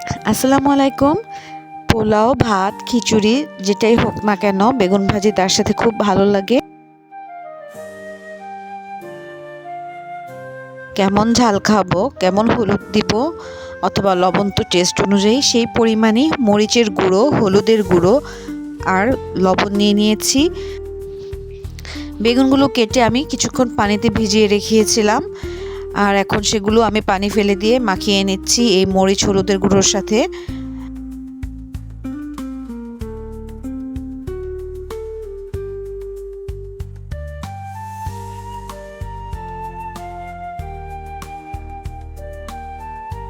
আসসালামু আলাইকুম। পোলাও, ভাত, খিচুড়ি যেটাই হোক না কেন বেগুন ভাজি তার সাথে খুব ভালো লাগে। কেমন ঝাল খাবো, কেমন হলুদ দিব অথবা লবণ তো টেস্ট অনুযায়ী সেই পরিমাণে মরিচের গুঁড়ো, হলুদের গুঁড়ো আর লবণ নিয়ে নিয়েছি। বেগুনগুলো কেটে আমি কিছুক্ষণ পানিতে ভিজিয়ে রেখেছিলাম, আর এখন সেগুলো আমি পানি ফেলে দিয়ে মাখিয়ে নিচ্ছি এই মরিচ হলুদের গুঁড়োর সাথে।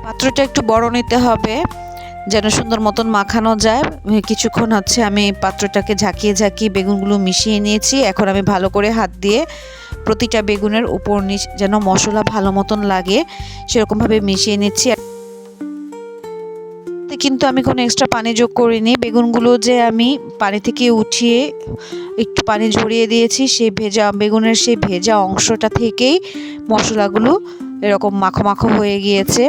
পাত্রটা একটু বড় নিতে হবে যেন সুন্দর মতন মাখানো যায়। কিছুক্ষণ আমি পাত্রটাকে ঝাঁকিয়ে ঝাঁকিয়ে বেগুনগুলো মিশিয়ে নিয়েছি। এখন আমি ভালো করে হাত দিয়ে প্রতিটা বেগুনের উপর নিচ যেন মশলা ভালো মতন লাগে সেরকমভাবে মিশিয়ে নিচ্ছি। কিন্তু আমি কোনো এক্সট্রা পানি যোগ করিনি। বেগুনগুলো যে আমি পানি থেকে উঠিয়ে একটু পানি ঝরিয়ে দিয়েছি, সেই বেগুনের সেই ভেজা অংশটা থেকেই মশলাগুলো এরকম মাখো মাখো হয়ে গিয়েছে।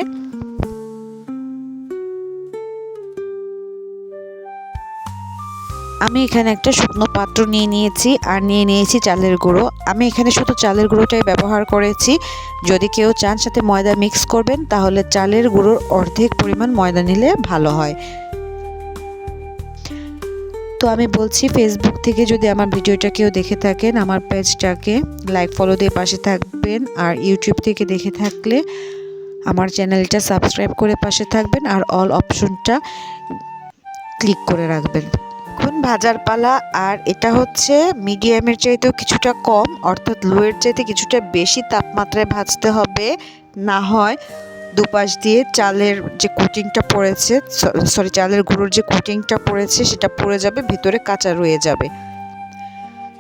আমি এখানে একটা শুকনো পাত্র নিয়ে নিয়েছি আর নিয়ে নিয়েছি চালের গুঁড়ো। আমি এখানে শুধু চালের গুঁড়োটাই ব্যবহার করেছি। যদি কেউ চান সাথে ময়দা মিক্স করবেন তাহলে চালের গুঁড়োর অর্ধেক পরিমাণ ময়দা নিলে ভালো হয়। তো আমি বলছি, ফেসবুক থেকে যদি আমার ভিডিওটা কেউ দেখে থাকেন আমার পেজটাকে লাইক ফলো দিয়ে পাশে থাকবেন, আর ইউটিউব থেকে দেখে থাকলে আমার চ্যানেলটা সাবস্ক্রাইব করে পাশে থাকবেন আর অল অপশনটা ক্লিক করে রাখবেন। এখন ভাজার পালা, আর এটা হচ্ছে মিডিয়ামের চাইতেও কিছুটা কম, অর্থাৎ লোয়ের চাইতে কিছুটা বেশি তাপমাত্রায় ভাজতে হবে, না হয় দুপাশ দিয়ে চালের যে কোটিংটা পড়েছে, চালের গুঁড়োর যে কোটিংটা পড়েছে সেটা পড়ে যাবে, ভিতরে কাঁচা রয়ে যাবে।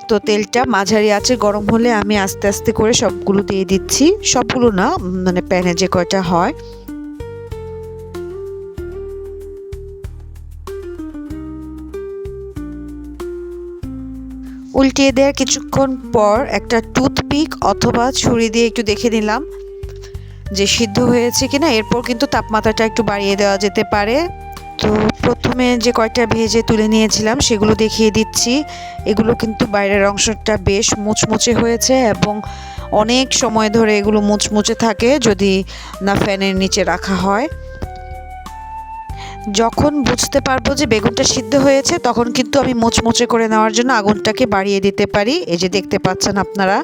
তো তেলটা মাঝারি আঁচে গরম হলে আমি আস্তে আস্তে করে সবগুলো দিয়ে দিচ্ছি, সবগুলো না মানে প্যানে যে কয়টা হয়। উল্টিয়ে দেওয়ার কিছুক্ষণ পর একটা টুথপিক অথবা ছুরি দিয়ে একটু দেখে নিলাম যে সিদ্ধ হয়েছে কিনা। এরপর কিন্তু তাপমাত্রাটা একটু বাড়িয়ে দেওয়া যেতে পারে। তো প্রথমে যে কয়টা ভেজে তুলে নিয়েছিলাম সেগুলো দেখিয়ে দিচ্ছি। এগুলো কিন্তু বাইরের অংশটা বেশ মুচমুচে হয়েছে এবং অনেক সময় ধরে এগুলো মুচমুচে থাকে যদি না ফ্যানের নিচে রাখা হয়। যখন বুঝতে পারবো যে বেগুনটা সিদ্ধ হয়েছে তখন কিন্তু আমি মুচমুচে করে নেওয়ার জন্য আগুনটাকে বাড়িয়ে দিতে পারি। এই যে দেখতে পাচ্ছেন আপনারা।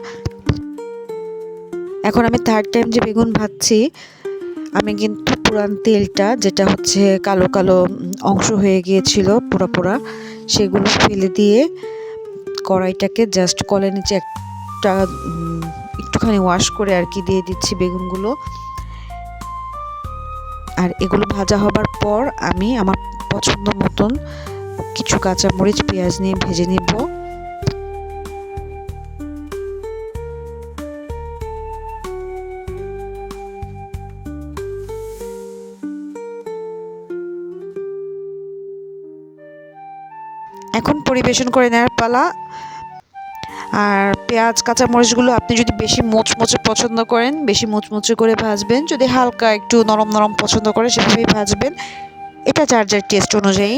এখন আমি থার্ড টাইম যে বেগুন ভাজছি, আমি কিন্তু পুরান তেলটা যেটা হচ্ছে কালো কালো অংশ হয়ে গিয়েছিল পোড়া পোড়া, সেগুলো ফেলে দিয়ে কড়াইটাকে জাস্ট কলের নিচে একটা একটুখানি ওয়াশ করে আর কি দিয়ে দিচ্ছি বেগুনগুলো। আর এগুলো ভাজা হবার পর আমি আমার পছন্দ মতন কিছু কাঁচামরিচ পেঁয়াজ নিয়ে ভেজে নেব। এখন পরিবেশন করে নেওয়ার পালা। আর পেঁয়াজ কাঁচামরিচগুলো আপনি যদি বেশি মুচমুচে পছন্দ করেন বেশি মুচমুচে করে ভাজবেন, যদি হালকা একটু নরম নরম পছন্দ করেন সেভাবেই ভাজবেন। এটা যার যার টেস্ট অনুযায়ী।